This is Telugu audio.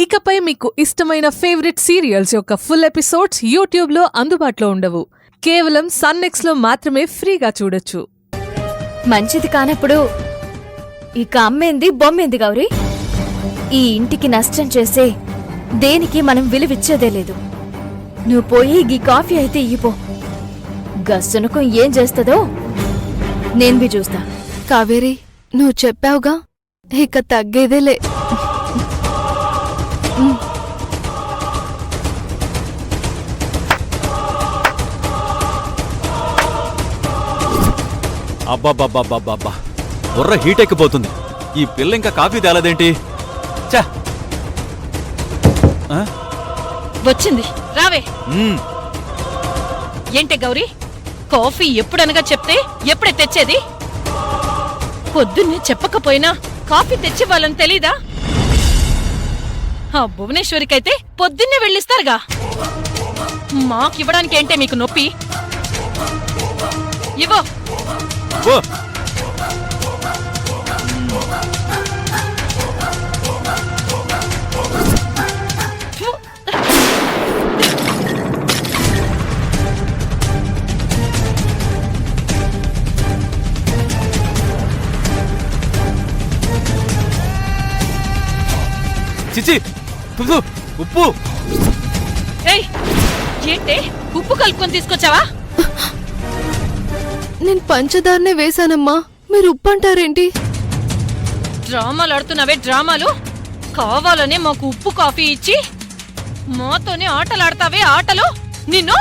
ఇకపై మీకు ఇష్టమైన ఫేవరెట్ సీరియల్స్ యొక్క ఫుల్ ఎపిసోడ్స్ యూట్యూబ్లో అందుబాటులో ఉండవు. కేవలం సన్నెక్స్లో మాత్రమే ఫ్రీగా చూడొచ్చు. మంచిది కానప్పుడు ఇక అమ్మేంది బొమ్మేంది గౌరీ? ఈ ఇంటికి నష్టం చేసే దేనికి మనం విలువిచ్చేదే లేదు. నువ్వు పోయి గీ కాఫీ అయితే ఇయ్యిపో. గస్సునకం ఏం చేస్తుందో నేన్వి చూస్తా. కావేరి, నువ్వు చెప్పావుగా, ఇక తగ్గేదేలే. అబ్బాబ్బాబ్బాబ్బా, బుర్ర హీట్ ఎక్కిపోతుంది. ఈ పిల్ల ఇంకా కాఫీ తేలదేంటి? చా వచ్చింది, రావే. ఏంటే గౌరీ, కాఫీ ఎప్పుడనగా చెప్తే ఎప్పుడే తెచ్చేది? పొద్దున్నే చెప్పకపోయినా కాఫీ తెచ్చివ్వాలని తెలీదా? ఆ భువనేశ్వరికైతే పొద్దున్నే వెళ్ళిస్తారుగా. మాకివ్వడానికి ఏంటే మీకు నొప్పి? ఇవ్వో. చిచి, ఉప్పు. ఏయ్, ఏంటే ఉప్పు కలుపుకొని తీసుకొచ్చావా? నేను పంచదారనే వేశానమ్మా, మీరు ఉప్పు అంటారేంటి? డ్రామాలు ఆడుతున్నావే డ్రామాలు. కావాలనే మాకు ఉప్పు కాఫీ ఇచ్చి మాతోనే ఆటలాడతావే ఆటలు. నిన్ను